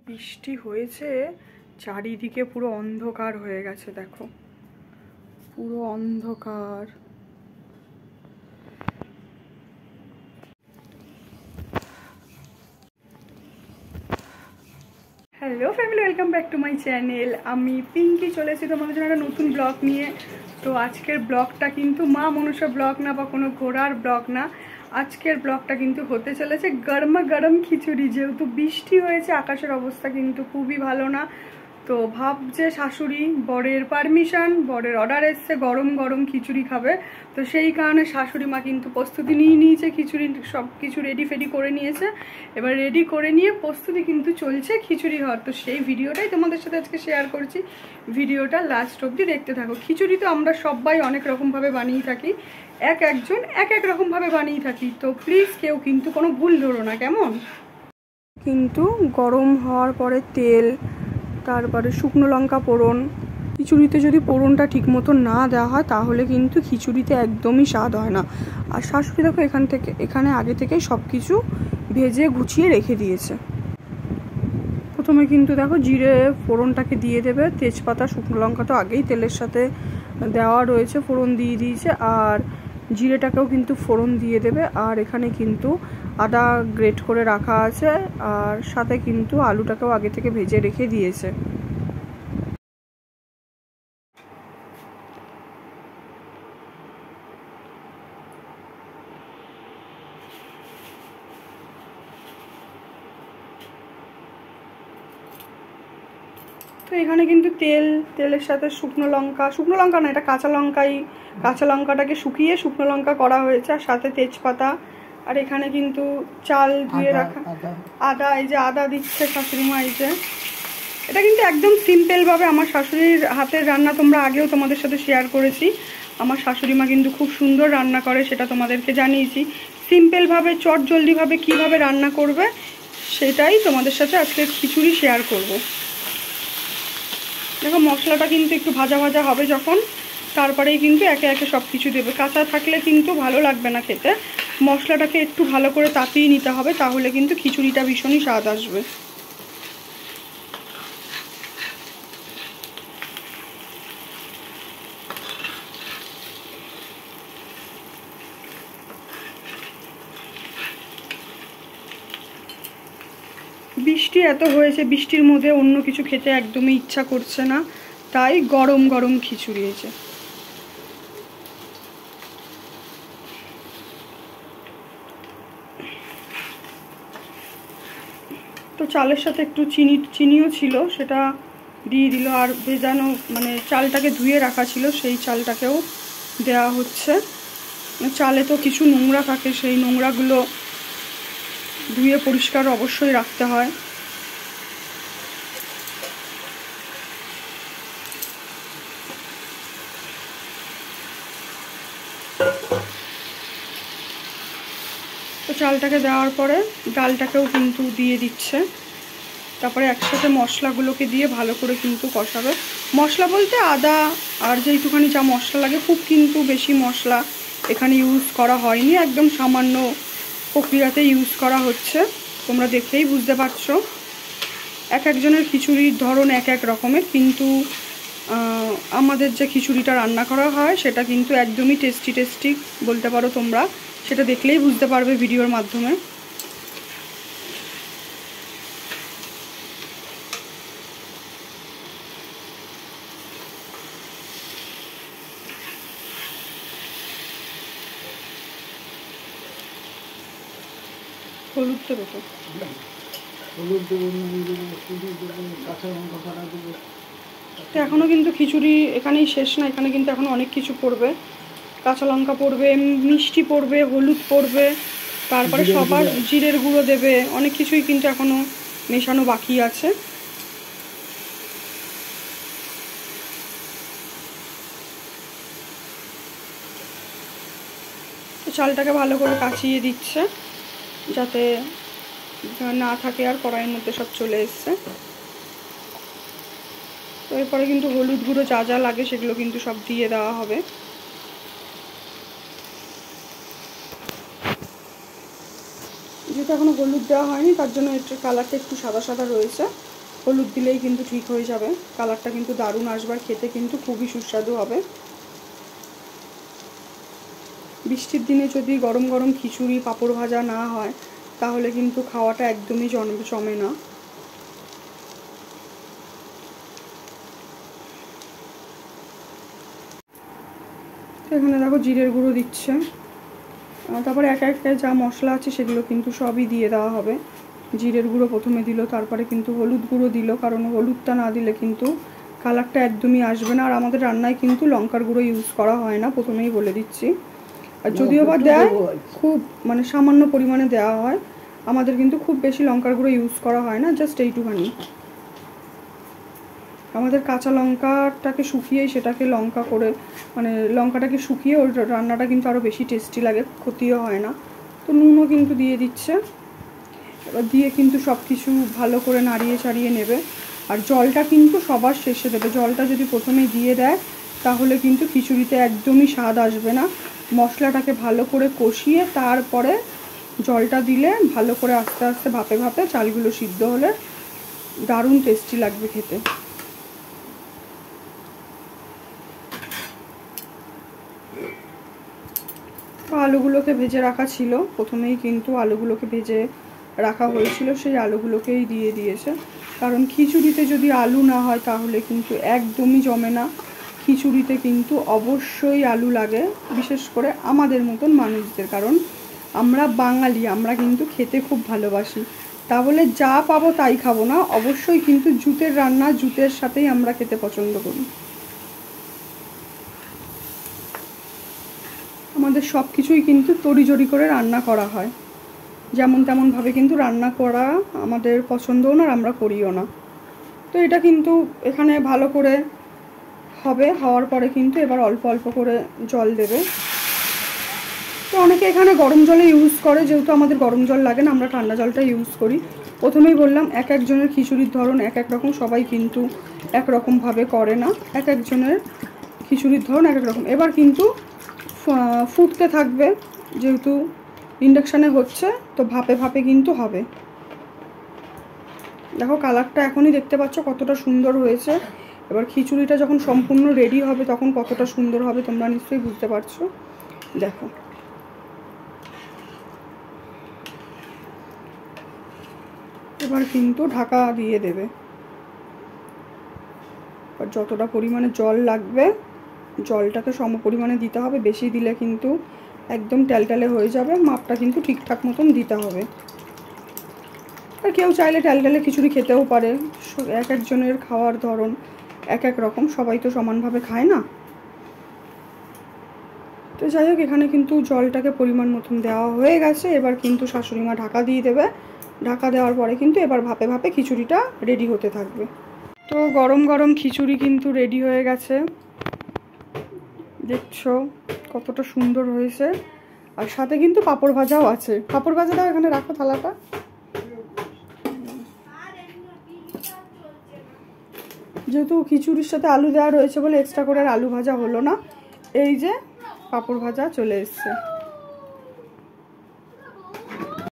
বৃষ্টি হয়েছে, চারিদিকে পুরো অন্ধকার হয়ে গেছে। দেখো পুরো অন্ধকার। Hello family, welcome back to my channel. আমি পিঙ্কি চলে এসেছি তোমাদের জন্য একটা নতুন ব্লগ নিয়ে। তো আজকের ব্লগটা কিন্তু মা মনসা ব্লগ না বা কোনো ঘোরার ব্লগ না। আজকের ব্লগটা কিন্তু হতে চলেছে গরমা গরম খিচুড়ি। যেহেতু বৃষ্টি হয়েছে, আকাশের অবস্থা কিন্তু খুবই ভালো না। তো ভাবছে শাশুড়ি, বরের পারমিশন, বরের অর্ডার এসছে গরম গরম খিচুড়ি খাবে। তো সেই কারণে শাশুড়ি মা কিন্তু প্রস্তুতি নিয়ে নিয়েছে, খিচুড়ি সব কিছু রেডি ফেডি করে নিয়েছে। এবার রেডি করে নিয়ে প্রস্তুতি কিন্তু চলছে খিচুড়ি হওয়ার। তো সেই ভিডিওটাই তোমাদের সাথে আজকে শেয়ার করছি। ভিডিওটা লাস্ট অবধি দেখতে থাকো। খিচুড়ি তো আমরা সবাই অনেক রকমভাবে বানিয়ে থাকি, একজন এক এক রকমভাবে বানিয়ে থাকি। তো প্লিজ কেউ কিন্তু কোনো ভুল ধরো না, কেমন? কিন্তু গরম হওয়ার পরে তেল, তারপরে শুকনো লঙ্কা ফোড়ন। খিচুড়িতে যদি ফোড়নটা ঠিক মতো না দেওয়া হয় তাহলে কিন্তু খিচুড়িতে একদমই স্বাদ হয় না। আর শাশুড়ি দেখো এখানে আগে থেকেই সব কিছু ভেজে গুছিয়ে রেখে দিয়েছে। প্রথমে কিন্তু দেখো জিরে ফোড়নটাকে দিয়ে দেবে, তেজপাতা শুকনো লঙ্কা তো আগেই তেলের সাথে দেওয়া রয়েছে, ফোড়ন দিয়ে দিয়েছে। আর জিরেটাকেও কিন্তু ফোড়ন দিয়ে দেবে। আর এখানে কিন্তু আদা গ্রেট করে রাখা আছে, আর সাথে কিন্তু আলুটাকেও আগে থেকে ভেজে রেখে দিয়েছে। তো এখানে কিন্তু তেলের সাথে শুকনো লঙ্কা না, এটা কাঁচা লঙ্কাটাকে শুকিয়ে শুকনো লঙ্কা করা হয়েছে, আর সাথে তেজপাতা। আর এখানে কিন্তু চাল ধুয়ে রাখা আদা, এই যে আদা দিচ্ছে শাশুড়ি মা। এই যে এটা কিন্তু একদম সিম্পলভাবে আমার শাশুড়ির হাতের রান্না, তোমরা আগেও তোমাদের সাথে শেয়ার করেছি। আমার শাশুড়ি মা কিন্তু খুব সুন্দর রান্না করে, সেটা তোমাদেরকে জানিয়েছি। সিম্পলভাবে চটজলদিভাবে কীভাবে রান্না করবে সেটাই তোমাদের সাথে আজকে খিচুড়ি শেয়ার করব। দেখো মশলাটা কিন্তু একটু ভাজা ভাজা হবে যখন, তারপরেই কিন্তু একে একে সব কিছু দেবে। কাঁচা থাকলে কিন্তু ভালো লাগবে না খেতে। মশলাটাকে একটু ভালো করে তাপিয়ে নিতে হবে, তাহলে কিন্তু খিচুড়িটা ভীষণই স্বাদ আসবে। বৃষ্টি এত হয়েছে, বৃষ্টির মধ্যে অন্য কিছু খেতে একদমই ইচ্ছা করছে না, তাই গরম গরম খিচুড়ি হয়েছে। তো চালের সাথে একটু চিনিও ছিল, সেটা দিয়ে দিল। আর ভেজানো মানে চালটাকে ধুয়ে রাখা ছিল, সেই চালটাকেও দেওয়া হচ্ছে। চালে তো কিছু নোংরা থাকে, সেই নোংরাগুলো ধুয়ে পরিষ্কার অবশ্যই রাখতে হয়। তো চালটাকে দেওয়ার পরে ডালটাকেও কিন্তু দিয়ে দিচ্ছে। তারপরে একসাথে মশলাগুলোকে দিয়ে ভালো করে কিন্তু কষাবে। মশলা বলতে আদা আর যেইটুখানি যা মশলা লাগে, খুব কিন্তু বেশি মশলা এখানে ইউজ করা হয়নি, একদম সামান্য প্রক্রিয়াতে ইউজ করা হচ্ছে। তোমরা দেখলেই বুঝতে পারছো। এক একজনের খিচুড়ির ধরন এক এক রকমের, কিন্তু আমাদের যে খিচুড়িটা রান্না করা হয় সেটা কিন্তু একদমই টেস্টি বলতে পারো তোমরা। সেটা দেখলেই বুঝতে পারবে ভিডিওর মাধ্যমে। হলুদ তো দেবো, তো এখনও কিন্তু খিচুড়ি এখানেই শেষ না, এখানে কিন্তু এখন অনেক কিছু পড়বে। কাঁচা লঙ্কা পড়বে, মিষ্টি পড়বে, হলুদ পড়বে, তারপরে সবার জিরের গুঁড়ো দেবে, অনেক কিছুই কিন্তু এখনও মেশানো বাকি আছে। চালটাকে ভালো করে কাচিয়ে দিচ্ছে যাতে না থাকে, আর কড়াইয়ের মধ্যে সব চলে এসছে। তো এরপরে কিন্তু হলুদ গুঁড়ো যা যা লাগে সেগুলো কিন্তু সব দিয়ে দেওয়া হবে। যেহেতু এখনো হলুদ দেওয়া হয়নি, তার জন্য এটার কালারটা একটু সাদা সাদা রয়েছে। হলুদ দিলেই কিন্তু ঠিক হয়ে যাবে। কালারটা কিন্তু দারুণ আসবে, খেতে কিন্তু খুবই সুস্বাদু হবে। বৃষ্টির দিনে যদি গরম গরম খিচুড়ি পাঁপড় ভাজা না হয় তাহলে কিন্তু খাওয়াটা একদমই জমে না। এখানে দেখো জিরের গুঁড়ো দিচ্ছে, তারপরে একে একে যা মশলা আছে সেগুলো কিন্তু সবই দিয়ে দেওয়া হবে। জিরের গুঁড়ো প্রথমে দিল, তারপরে কিন্তু হলুদ গুঁড়ো দিল, কারণ হলুদটা না দিলে কিন্তু কালারটা একদমই আসবে না। আর আমাদের রান্নায় কিন্তু লঙ্কার গুঁড়ো ইউজ করা হয় না, প্রথমেই বলে দিচ্ছি। আর যদিও বা দেয় খুব মানে সামান্য পরিমাণে দেওয়া হয়, আমাদের কিন্তু খুব বেশি লঙ্কার গুঁড়ো ইউজ করা হয় না, জাস্ট এইটুখানি। আমাদের কাঁচা লঙ্কাটাকে শুকিয়েই সেটাকে লঙ্কা করে মানে লঙ্কাটাকে শুকিয়ে ওর রান্নাটা কিন্তু আরও বেশি টেস্টি লাগে, ক্ষতিও হয় না। তো নুনও কিন্তু দিয়ে দিচ্ছে। এবার দিয়ে কিন্তু সব কিছু ভালো করে নাড়িয়ে চাড়িয়ে নেবে। আর জলটা কিন্তু সবার শেষে দেবে। জলটা যদি প্রথমে দিয়ে দেয় তাহলে কিন্তু খিচুড়িতে একদমই স্বাদ আসবে না। মশলাটাকে ভালো করে কষিয়ে তারপরে জলটা দিলে ভালো করে আস্তে আস্তে ভাপে ভাপে চালগুলো সিদ্ধ হলে দারুণ টেস্টি লাগবে খেতে। আলুগুলোকে ভেজে রাখা ছিল, প্রথমেই কিন্তু আলুগুলোকে ভেজে রাখা হয়েছিল, সেই আলুগুলোকেই দিয়ে দিয়েছে। কারণ খিচুড়িতে যদি আলু না হয় তাহলে কিন্তু একদমই জমে না। খিচুড়িতে কিন্তু অবশ্যই আলু লাগে, বিশেষ করে আমাদের মতন মানুষদের, কারণ আমরা বাঙালি, আমরা কিন্তু খেতে খুব ভালোবাসি। তাহলে যা পাবো তাই খাবো না, অবশ্যই কিন্তু জুতের রান্না জুতের সাথেই আমরা খেতে পছন্দ করি। আমাদের সব কিছুই কিন্তু তড়িজড়ি করে রান্না করা হয়, যেমন তেমনভাবে কিন্তু রান্না করা আমাদের পছন্দও না, আমরা করিও না। তো এটা কিন্তু এখানে ভালো করে হবে, হওয়ার পরে কিন্তু এবার অল্প অল্প করে জল দেবে। তো অনেকে এখানে গরম জলে ইউজ করে, যেহেতু আমাদের গরম জল লাগে না, আমরা ঠান্ডা জলটা ইউজ করি। প্রথমেই বললাম এক একজনের খিচুড়ির ধরন এক এক রকম, সবাই কিন্তু একরকমভাবে করে না, এক একজনের খিচুড়ির ধরন এক এক রকম। এবার কিন্তু ফুটতে থাকবে, যেহেতু ইন্ডাকশানে হচ্ছে তো ভাপে ভাপে কিন্তু হবে। দেখো কালারটা এখনই দেখতে পাচ্ছ কতটা সুন্দর হয়েছে। এবার খিচুড়িটা যখন সম্পূর্ণ রেডি হবে তখন কতটা সুন্দর হবে তোমরা নিশ্চয়ই বুঝতে পারছো। দেখো এবার কিন্তু ঢাকা দিয়ে দেবে। আর যতটা পরিমাণে জল লাগবে জলটাকে সম পরিমাণে দিতে হবে, বেশি দিলে কিন্তু একদম ট্যালট্যালে হয়ে যাবে। মাপটা কিন্তু ঠিকঠাক মতন দিতে হবে। আর কেউ চাইলে ট্যালট্যালে খিচুড়ি খেতেও পারে, এক একজনের খাওয়ার ধরন এক এক রকম, সবাই তো সমানভাবে খায় না। তো যাই হোক এখানে কিন্তু জলটাকে পরিমাণ মতন দেওয়া হয়ে গেছে। এবার কিন্তু শাশুড়ি মা ঢাকা দিয়ে দেবে। ঢাকা দেওয়ার পরে কিন্তু এবার ভাপে ভাপে খিচুড়িটা রেডি হতে থাকবে। তো গরম গরম খিচুড়ি কিন্তু রেডি হয়ে গেছে, দেখছো কতটা সুন্দর হয়েছে। আর সাথে কিন্তু পাঁপড় ভাজাও আছে। পাঁপড় ভাজাটাও এখানে রাখো থালাটা। যেহেতু খিচুড়ির সাথে আলু দেওয়া রয়েছে বলে এক্সট্রা করে আর আলু ভাজা হলো না, এই যে পাঁপড় ভাজা চলে এসছে।